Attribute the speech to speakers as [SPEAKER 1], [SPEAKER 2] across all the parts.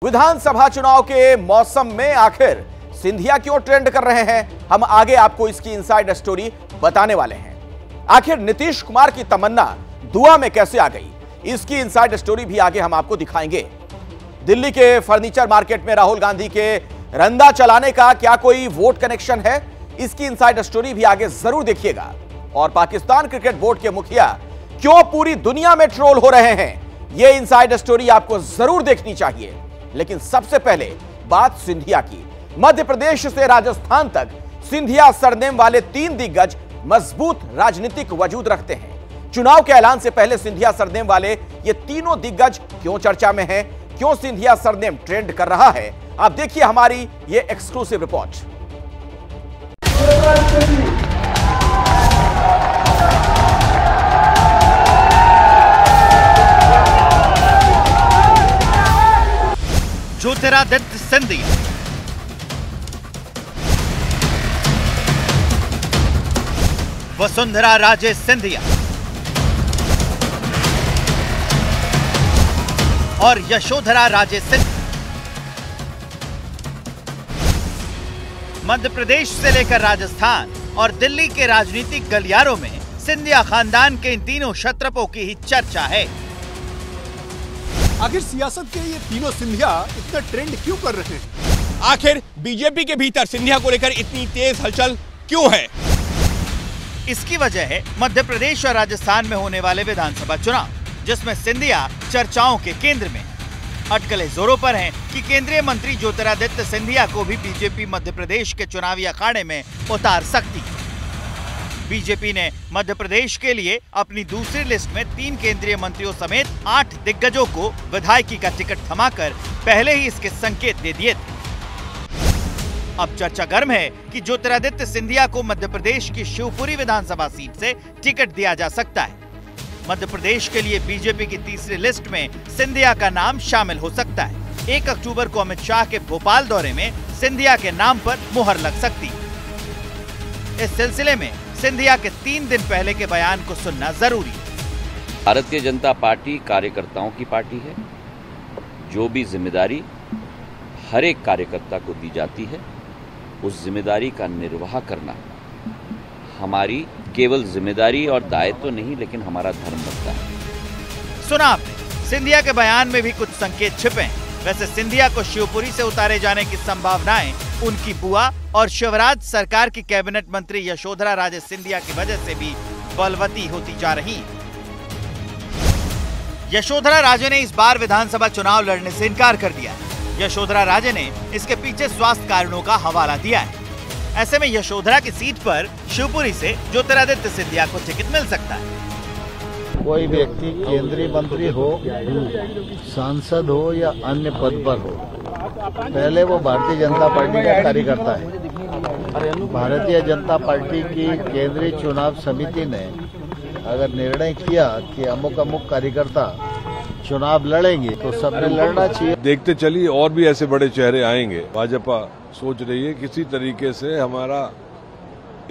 [SPEAKER 1] विधानसभा चुनाव के मौसम में आखिर सिंधिया क्यों ट्रेंड कर रहे हैं, हम आगे आपको इसकी इनसाइड स्टोरी बताने वाले हैं। आखिर नीतीश कुमार की तमन्ना दुआ में कैसे आ गई, इसकी इनसाइड स्टोरी भी आगे हम आपको दिखाएंगे। दिल्ली के फर्नीचर मार्केट में राहुल गांधी के रंदा चलाने का क्या कोई वोट कनेक्शन है, इसकी इनसाइड स्टोरी भी आगे जरूर देखिएगा। और पाकिस्तान क्रिकेट बोर्ड के मुखिया क्यों पूरी दुनिया में ट्रोल हो रहे हैं, यह इनसाइड स्टोरी आपको जरूर देखनी चाहिए। लेकिन सबसे पहले बात सिंधिया की। मध्य प्रदेश से राजस्थान तक सिंधिया सरनेम वाले 3 दिग्गज मजबूत राजनीतिक वजूद रखते हैं। चुनाव के ऐलान से पहले सिंधिया सरनेम वाले ये तीनों दिग्गज क्यों चर्चा में हैं, क्यों सिंधिया सरनेम ट्रेंड कर रहा है, आप देखिए हमारी ये एक्सक्लूसिव रिपोर्ट।
[SPEAKER 2] ज्योतिरादित्य सिंधिया, वसुंधरा राजे सिंधिया और यशोधरा राजे सिंधिया। मध्य प्रदेश से लेकर राजस्थान और दिल्ली के राजनीतिक गलियारों में सिंधिया खानदान के इन तीनों क्षत्रपों की ही चर्चा है।
[SPEAKER 3] आखिर सियासत के ये तीनों सिंधिया इतना ट्रेंड क्यों कर रहे हैं? आखिर बीजेपी के भीतर सिंधिया को लेकर इतनी तेज हलचल क्यों है?
[SPEAKER 2] इसकी वजह है मध्य प्रदेश और राजस्थान में होने वाले विधानसभा चुनाव, जिसमें सिंधिया चर्चाओं के केंद्र में। अटकलें जोरों पर हैं कि केंद्रीय मंत्री ज्योतिरादित्य सिंधिया को भी बीजेपी मध्य प्रदेश के चुनावी अखाड़े में उतार सकती है। बीजेपी ने मध्य प्रदेश के लिए अपनी दूसरी लिस्ट में 3 केंद्रीय मंत्रियों समेत 8 दिग्गजों को विधायकी का टिकट थमाकर पहले ही इसके संकेत दे दिए थे। अब चर्चा गर्म है कि ज्योतिरादित्य सिंधिया को मध्य प्रदेश की शिवपुरी विधानसभा सीट से टिकट दिया जा सकता है। मध्य प्रदेश के लिए बीजेपी की तीसरी लिस्ट में सिंधिया का नाम शामिल हो सकता है। 1 अक्टूबर को अमित शाह के भोपाल दौरे में सिंधिया के नाम पर मुहर लग सकती है। इस सिलसिले में सिंधिया के 3 दिन पहले के बयान को सुनना जरूरी है।
[SPEAKER 4] भारतीय जनता पार्टी कार्यकर्ताओं की पार्टी है। जो भी जिम्मेदारी हर एक कार्यकर्ता को दी जाती है, उस जिम्मेदारी का निर्वाह करना हमारी केवल जिम्मेदारी और दायित्व तो नहीं, लेकिन हमारा धर्म बनता है।
[SPEAKER 2] सुना आपने, सिंधिया के बयान में भी कुछ संकेत छिपे हैं। वैसे सिंधिया को शिवपुरी से उतारे जाने की संभावनाएं उनकी बुआ और शिवराज सरकार की कैबिनेट मंत्री यशोधरा राजे सिंधिया की वजह से भी बलवती होती जा रही है। यशोधरा राजे ने इस बार विधानसभा चुनाव लड़ने से इनकार कर दिया है। यशोधरा राजे ने इसके पीछे स्वास्थ्य कारणों का हवाला दिया है। ऐसे में यशोधरा की सीट पर शिवपुरी से ज्योतिरादित्य सिंधिया को टिकट मिल सकता है।
[SPEAKER 5] कोई व्यक्ति केंद्रीय मंत्री हो, सांसद हो या अन्य पद पर हो, पहले वो भारतीय जनता पार्टी का कार्यकर्ता है। भारतीय जनता पार्टी की केंद्रीय चुनाव समिति ने अगर निर्णय किया कि अमुक अमुक कार्यकर्ता चुनाव लड़ेंगे तो सबने लड़ना चाहिए।
[SPEAKER 6] देखते चलिए और भी ऐसे बड़े चेहरे आएंगे। भाजपा सोच रही है किसी तरीके से हमारा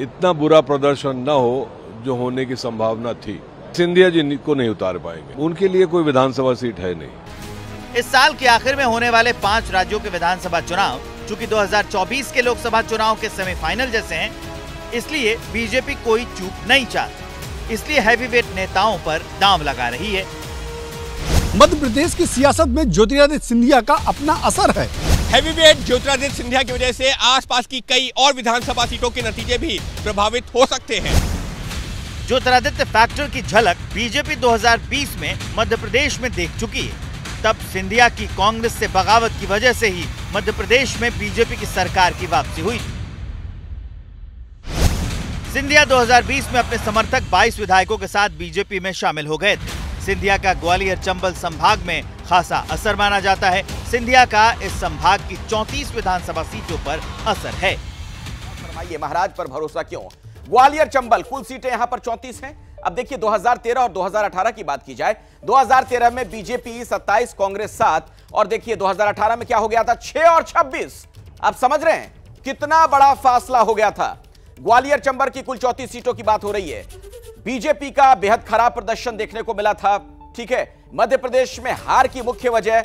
[SPEAKER 6] इतना बुरा प्रदर्शन न हो जो होने की संभावना थी। सिंधिया जी को नहीं उतार पाएंगे, उनके लिए कोई विधानसभा सीट है नहीं।
[SPEAKER 2] इस साल के आखिर में होने वाले 5 राज्यों के विधानसभा चुनाव चूंकि 2024 के लोकसभा चुनाव के सेमीफाइनल जैसे हैं, इसलिए बीजेपी कोई चूक नहीं चाहती। इसलिए हैवीवेट नेताओं पर दांव लगा रही है।
[SPEAKER 3] मध्य प्रदेश की सियासत में ज्योतिरादित्य सिंधिया का अपना असर है। हैवीवेट ज्योतिरादित्य सिंधिया की वजह से आसपास की कई और विधानसभा सीटों के नतीजे भी प्रभावित हो सकते हैं।
[SPEAKER 2] ज्योतिरादित्य फैक्टर की झलक बीजेपी 2020 में मध्य प्रदेश में देख चुकी है। तब सिंधिया की कांग्रेस से बगावत की वजह से ही मध्य प्रदेश में बीजेपी की सरकार की वापसी हुई। सिंधिया 2020 में अपने समर्थक 22 विधायकों के साथ बीजेपी में शामिल हो गए थे। सिंधिया का ग्वालियर चंबल संभाग में खासा असर माना जाता है। सिंधिया का इस संभाग की 34 विधानसभा सीटों पर असर है।
[SPEAKER 1] फरमाइए, महाराज पर भरोसा क्यों? ग्वालियर चंबल कुल सीटें यहां पर 34 हैं। अब देखिए 2013 और 2018 की बात की जाए, 2013 में बीजेपी 27, कांग्रेस 7, और देखिए 2018 में क्या हो गया था, 6 और 26। आप समझ रहे हैं कितना बड़ा फासला हो गया था। ग्वालियर चंबल की कुल 34 सीटों की बात हो रही है। बीजेपी का बेहद खराब प्रदर्शन देखने को मिला था। ठीक है, मध्य प्रदेश में हार की मुख्य वजह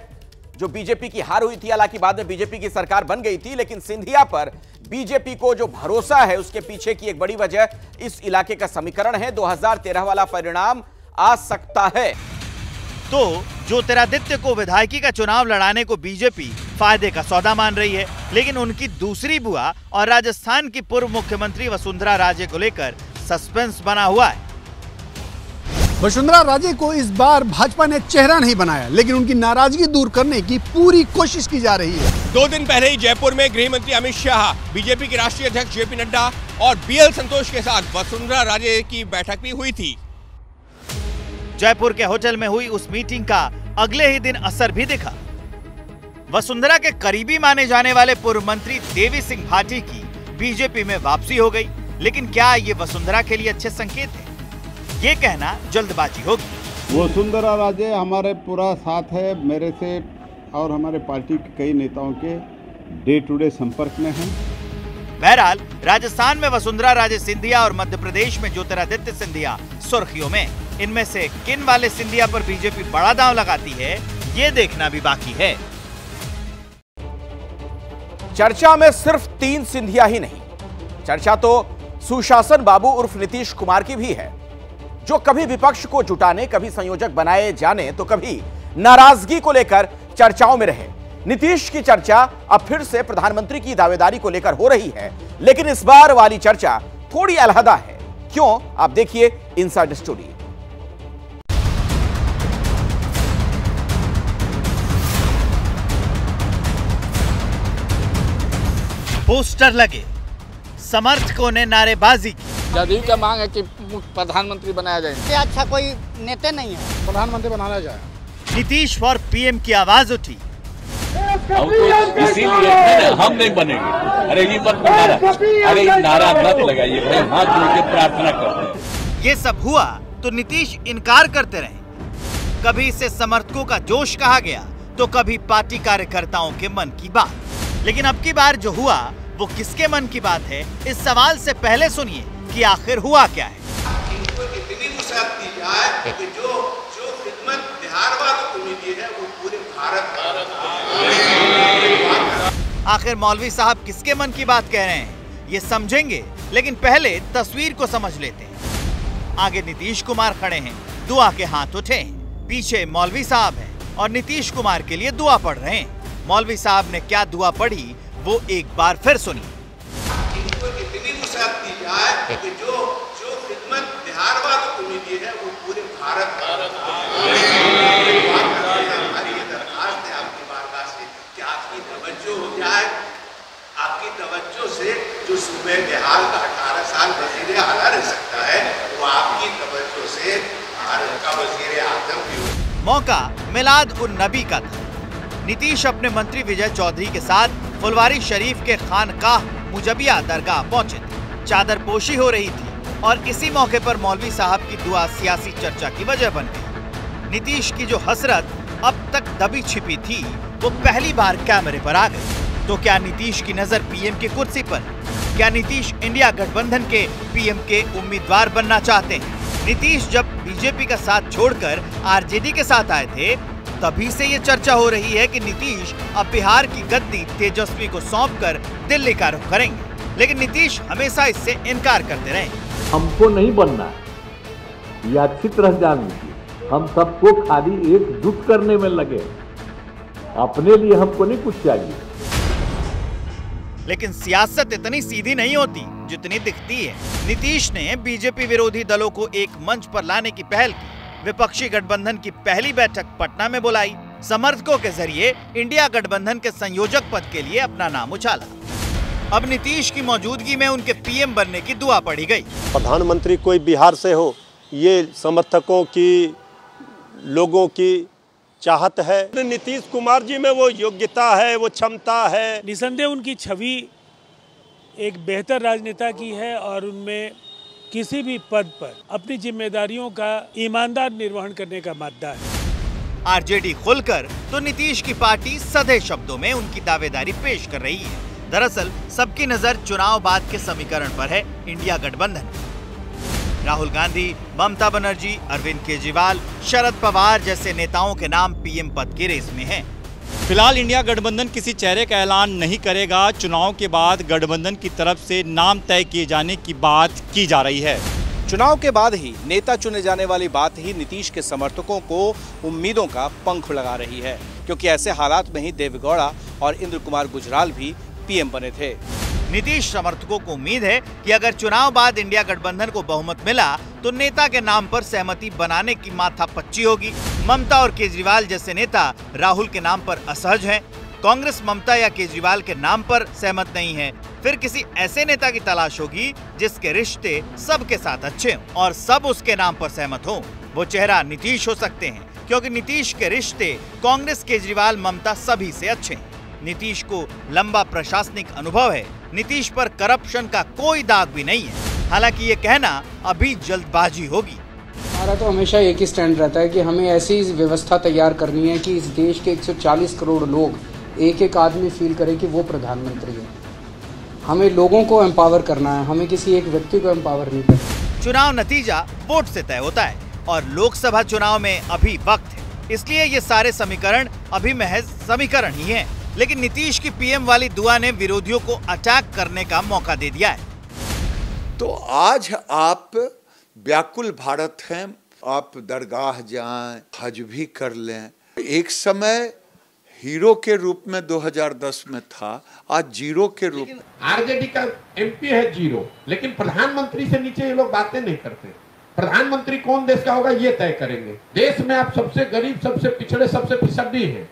[SPEAKER 1] जो बीजेपी की हार हुई थी। हालांकि बाद में बीजेपी की सरकार बन गई थी, लेकिन सिंधिया पर बीजेपी को जो भरोसा है उसके पीछे की एक बड़ी वजह इस इलाके का समीकरण है। 2013 वाला परिणाम आ सकता है।
[SPEAKER 2] तो ज्योतिरादित्य को विधायकी का चुनाव लड़ाने को बीजेपी फायदे का सौदा मान रही है, लेकिन उनकी दूसरी बुआ और राजस्थान की पूर्व मुख्यमंत्री वसुंधरा राजे को लेकर सस्पेंस बना हुआ है।
[SPEAKER 7] वसुंधरा राजे को इस बार भाजपा ने चेहरा नहीं बनाया, लेकिन उनकी नाराजगी दूर करने की पूरी कोशिश की जा रही है।
[SPEAKER 3] 2 दिन पहले ही जयपुर में गृह मंत्री अमित शाह, बीजेपी के राष्ट्रीय अध्यक्ष जेपी नड्डा और बीएल संतोष के साथ वसुंधरा राजे की बैठक भी हुई थी।
[SPEAKER 2] जयपुर के होटल में हुई उस मीटिंग का अगले ही दिन असर भी दिखा। वसुंधरा के करीबी माने जाने वाले पूर्व मंत्री देवी सिंह भाटी की बीजेपी में वापसी हो गई, लेकिन क्या ये वसुंधरा के लिए अच्छे संकेत है? ये कहना जल्दबाजी होगी।
[SPEAKER 8] वसुंधरा राजे हमारे पूरा साथ है, मेरे से और हमारे पार्टी के कई नेताओं के डे टू डे संपर्क में हैं।
[SPEAKER 2] बहरहाल राजस्थान में वसुंधरा राजे सिंधिया और मध्य प्रदेश में ज्योतिरादित्य सिंधिया सुर्खियों में। इनमें से किन वाले सिंधिया पर बीजेपी बड़ा दांव लगाती है, ये देखना भी बाकी है।
[SPEAKER 1] चर्चा में सिर्फ 3 सिंधिया ही नहीं, चर्चा तो सुशासन बाबू उर्फ नीतीश कुमार की भी है, जो कभी विपक्ष को जुटाने, कभी संयोजक बनाए जाने तो कभी नाराजगी को लेकर चर्चाओं में रहे। नीतीश की चर्चा अब फिर से प्रधानमंत्री की दावेदारी को लेकर हो रही है, लेकिन इस बार वाली चर्चा थोड़ी अलहदा है। क्यों, आप देखिए इनसाइड स्टोरी।
[SPEAKER 2] पोस्टर लगे, समर्थकों ने नारेबाजी की।
[SPEAKER 5] जदयू का मांग है कि प्रधानमंत्री बनाया जाए।
[SPEAKER 9] इससे अच्छा कोई नेता नहीं है,
[SPEAKER 8] प्रधानमंत्री बनाया जाए।
[SPEAKER 2] नीतीश फॉर पीएम की आवाज उठी।
[SPEAKER 4] इसीलिए हम नहीं बनेंगे। अरे ये मत नारा, अरे नारा मत लगाइए भाई, हाथ जोड़ के प्रार्थना करते हैं।
[SPEAKER 2] ये सब हुआ तो नीतीश इनकार करते रहे। कभी इसे समर्थकों का जोश कहा गया, तो कभी पार्टी कार्यकर्ताओं के मन की बात। लेकिन अब की बार जो हुआ वो किसके मन की बात है, इस सवाल से पहले सुनिए कि आखिर हुआ क्या है।
[SPEAKER 10] इनको इतनी मुसाफत दी जाए कि जो खिदमत बिहार वालों को मिली है वो पूरे भारत।
[SPEAKER 2] आखिर मौलवी साहब किसके मन की बात कह रहे हैं, ये समझेंगे, लेकिन पहले तस्वीर को समझ लेते हैं। आगे नीतीश कुमार खड़े हैं, दुआ के हाथ उठे हैं। पीछे मौलवी साहब हैं और नीतीश कुमार के लिए दुआ पढ़ रहे हैं। मौलवी साहब ने क्या दुआ पढ़ी वो एक बार फिर सुनिए।
[SPEAKER 10] इनको इतनी मुसाफत दी जाए कि जो खिदमत बिहार वालों को मिली है वो पूरे भारत। हमारी ये दरखास्त है आपकी बारगाह से कि आपकी तवज्जो हो जाए, आपकी तवज्जो से जो सूबे बिहार का 18 साल वजीर आला रह सकता है, वो आपकी तवज्जो से भारत का वजीर आजम भी हो।
[SPEAKER 2] मौका मिलाद उन नबी का था। नीतीश अपने मंत्री विजय चौधरी के साथ फुलवारी शरीफ के खानकाह मुजबिया दरगाह पहुंचे थे। चादर पोशी हो रही थी और इसी मौके पर मौलवी साहब की दुआ सियासी चर्चा की वजह बन गई। नीतीश की जो हसरत अब तक दबी छिपी थी वो पहली बार कैमरे पर आ गई। तो क्या नीतीश की नजर पीएम की कुर्सी पर? क्या नीतीश इंडिया गठबंधन के पीएम के उम्मीदवार बनना चाहते हैं? नीतीश जब बीजेपी का साथ छोड़कर आरजेडी के साथ आए थे, तभी से ये चर्चा हो रही है कि नीतीश अब बिहार की गद्दी तेजस्वी को सौंपकर दिल्ली का रुख करेंगे। लेकिन नीतीश हमेशा इससे इनकार करते रहे।
[SPEAKER 11] हमको नहीं बनना है, ये अच्छी तरह जान लीजिए। हम सबको खाली एकजुट करने में लगे, अपने लिए हमको नहीं कुछ चाहिए।
[SPEAKER 2] लेकिन सियासत इतनी सीधी नहीं होती जितनी दिखती है। नीतीश ने बीजेपी विरोधी दलों को एक मंच पर लाने की पहल की। विपक्षी गठबंधन की पहली बैठक पटना में बुलाई। समर्थकों के जरिए इंडिया गठबंधन के संयोजक पद के लिए अपना नाम उछाला। अब नीतीश की मौजूदगी में उनके पीएम बनने की दुआ पड़ी गई।
[SPEAKER 12] प्रधानमंत्री कोई बिहार से हो, ये समर्थकों की, लोगों की चाहत है। नीतीश कुमार जी में वो योग्यता है, वो क्षमता है।
[SPEAKER 13] निसंदेह उनकी छवि एक बेहतर राजनेता की है और उनमें किसी भी पद पर अपनी जिम्मेदारियों का ईमानदार निर्वहन करने का मादा है।
[SPEAKER 2] आरजेडी खुलकर तो नीतीश की पार्टी सधे शब्दों में उनकी दावेदारी पेश कर रही है। दरअसल सबकी नजर चुनाव बाद के समीकरण पर है, इंडिया गठबंधन। राहुल गांधी, ममता बनर्जी, अरविंद केजरीवाल, शरद पवार जैसे नेताओं के नाम पीएम पद की रेस में हैं।
[SPEAKER 14] फिलहाल इंडिया गठबंधन किसी चेहरे का ऐलान नहीं करेगा। चुनाव के बाद गठबंधन की तरफ से नाम तय किए जाने की बात की जा रही है।
[SPEAKER 15] चुनाव के बाद ही नेता चुने जाने वाली बात ही नीतीश के समर्थकों को उम्मीदों का पंख लगा रही है, क्योंकि ऐसे हालात में ही देवेगौड़ा और इंद्र कुमार गुजराल भी पीएम बने थे।
[SPEAKER 2] नीतीश समर्थकों को उम्मीद है कि अगर चुनाव बाद इंडिया गठबंधन को बहुमत मिला तो नेता के नाम पर सहमति बनाने की माथापच्ची होगी। ममता और केजरीवाल जैसे नेता राहुल के नाम पर असहज हैं। कांग्रेस ममता या केजरीवाल के नाम पर सहमत नहीं है। फिर किसी ऐसे नेता की तलाश होगी जिसके रिश्ते सबके साथ अच्छे हों और सब उसके नाम पर सहमत हों। वो चेहरा नीतीश हो सकते हैं, क्योंकि नीतीश के रिश्ते कांग्रेस, केजरीवाल, ममता सभी से अच्छे हैं। नीतीश को लंबा प्रशासनिक अनुभव है। नीतीश पर करप्शन का कोई दाग भी नहीं है। हालांकि ये कहना अभी जल्दबाजी होगी।
[SPEAKER 16] हमारा तो हमेशा एक ही स्टैंड रहता है कि हमें ऐसी व्यवस्था तैयार करनी है कि इस देश के 140 करोड़ लोग एक एक आदमी फील करे कि वो प्रधानमंत्री है। हमें लोगों को एम्पावर करना है, हमें किसी एक व्यक्ति को एम्पावर नहीं करना।
[SPEAKER 2] चुनाव नतीजा वोट से तय होता है और लोकसभा चुनाव में अभी वक्त है, इसलिए ये सारे समीकरण अभी महज समीकरण ही हैं। लेकिन नीतीश की पीएम वाली दुआ ने विरोधियों को अटैक करने का मौका दे दिया है।
[SPEAKER 17] तो आज आप व्याकुल भारत हैं, आप दरगाह जाएं, हज भी कर लें। एक समय हीरो के रूप में 2010 में था, आज जीरो के रूप में।
[SPEAKER 18] आरजेडी का एमपी है जीरो, लेकिन प्रधानमंत्री से नीचे ये लोग बातें नहीं करते। प्रधानमंत्री कौन देश का होगा ये तय करेंगे। देश में आप सबसे गरीब, सबसे पिछड़े, सबसे पिछड़ी हैं,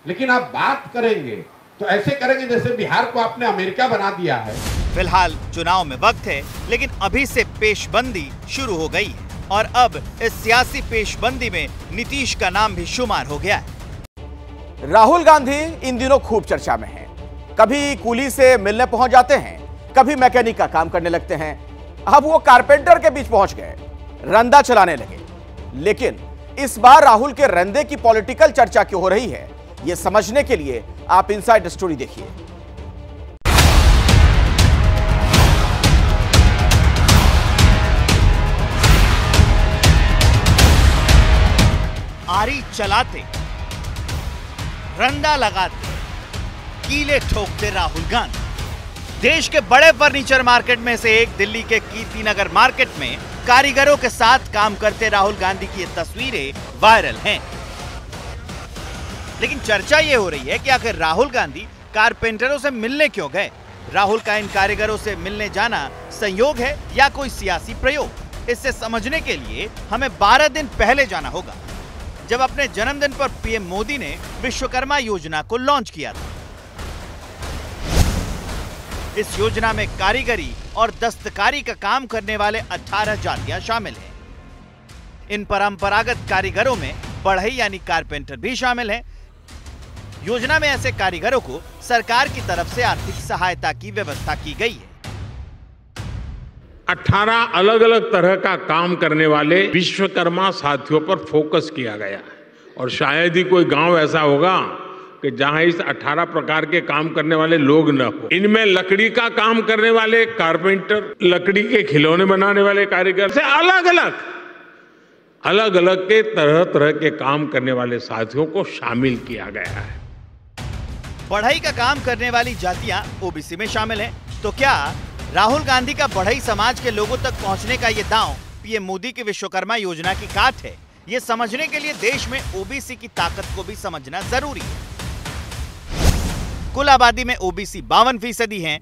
[SPEAKER 18] लेकिन आप बात करेंगे तो ऐसे करेंगे जैसे बिहार को आपने अमेरिका बना दिया है।
[SPEAKER 2] फिलहाल चुनाव में वक्त है, लेकिन अभी से पेशबंदी शुरू हो गई है और अब इस सियासी पेशबंदी में नीतीश का नाम भी शुमार हो गया है।
[SPEAKER 1] राहुल गांधी इन दिनों खूब चर्चा में हैं। कभी कूली से मिलने पहुंच जाते हैं, कभी मैकेनिक का काम करने लगते हैं। अब वो कारपेंटर के बीच पहुंच गए, रंदा चलाने लगे। लेकिन इस बार राहुल के रंदे की पॉलिटिकल चर्चा क्यों हो रही है, ये समझने के लिए आप इनसाइड स्टोरी देखिए।
[SPEAKER 2] आरी चलाते, रंदा लगाते, कीले ठोकते राहुल गांधी। देश के बड़े फर्नीचर मार्केट में से एक दिल्ली के कीर्ति नगर मार्केट में कारीगरों के साथ काम करते राहुल गांधी की ये तस्वीरें वायरल हैं। लेकिन चर्चा ये हो रही है कि आखिर राहुल गांधी कारपेंटरों से मिलने क्यों गए। राहुल का इन कारीगरों से मिलने जाना संयोग है या कोई सियासी प्रयोग। इससे समझने के लिए हमें 12 दिन पहले जाना होगा, जब अपने जन्मदिन पर पीएम मोदी ने विश्वकर्मा योजना को लॉन्च किया था। इस योजना में कारीगरी और दस्तकारी का काम करने वाले 18 जातियां शामिल हैं। इन परंपरागत कारीगरों में बढ़ई यानी कारपेंटर भी शामिल हैं। योजना में ऐसे कारीगरों को सरकार की तरफ से आर्थिक सहायता की व्यवस्था की गई है।
[SPEAKER 18] 18 अलग अलग तरह का काम करने वाले विश्वकर्मा साथियों पर फोकस किया गया है और शायद ही कोई गांव ऐसा होगा कि जहां इस 18 प्रकार के काम करने वाले लोग न हो। इनमें लकड़ी का काम करने वाले कारपेंटर, लकड़ी के खिलौने बनाने वाले कारीगर से अलग अलग के तरह तरह के काम करने वाले साथियों को शामिल किया गया है।
[SPEAKER 2] बढ़ई का काम करने वाली जातियां ओबीसी में शामिल हैं। तो क्या राहुल गांधी का बढ़ई समाज के लोगों तक पहुंचने का ये दांव पीएम मोदी की विश्वकर्मा योजना की काट है? ये समझने के लिए देश में ओबीसी की ताकत को भी समझना जरूरी है। कुल आबादी में ओबीसी 52% हैं।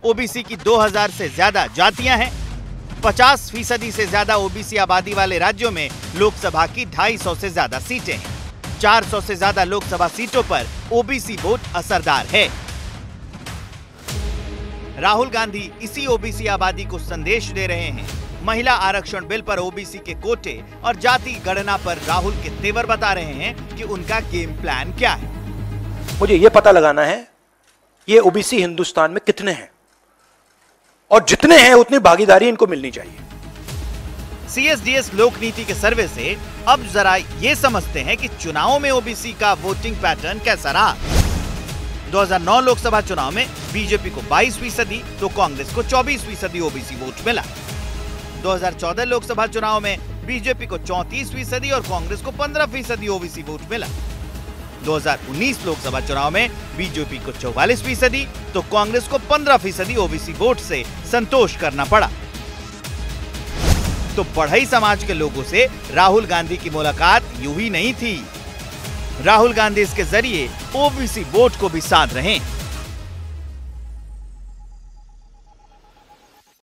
[SPEAKER 2] ओबीसी की 2000 से ज्यादा जातियां हैं। 50% से ज्यादा ओबीसी आबादी वाले राज्यों में लोकसभा की 250 से ज्यादा सीटें हैं। 400 से ज्यादा लोकसभा सीटों पर ओबीसी वोट असरदार है। राहुल गांधी इसी ओबीसी आबादी को संदेश दे रहे हैं। महिला आरक्षण बिल पर ओबीसी के कोटे और जाति गणना पर राहुल के तेवर बता रहे हैं कि उनका गेम प्लान क्या है।
[SPEAKER 19] मुझे यह पता लगाना है ये ओबीसी हिंदुस्तान में कितने हैं और जितने हैं उतनी भागीदारी इनको मिलनी चाहिए।
[SPEAKER 2] सीएसडीएस लोक नीति के सर्वे से अब जरा ये समझते हैं कि चुनावों में ओबीसी का वोटिंग पैटर्न कैसा रहा। 2009 लोकसभा चुनाव में बीजेपी को 22% तो कांग्रेस को 24% ओबीसी वोट मिला। 2014 लोकसभा चुनाव में बीजेपी को 34% और कांग्रेस को 15% ओबीसी वोट मिला। 2019 लोकसभा चुनाव में बीजेपी को 44% तो कांग्रेस को 15% ओबीसी वोट से संतोष करना पड़ा। तो बढ़ई समाज के लोगों से राहुल गांधी की मुलाकात यूं ही नहीं थी। राहुल गांधी इसके जरिए ओबीसी वोट को भी साध रहे हैं।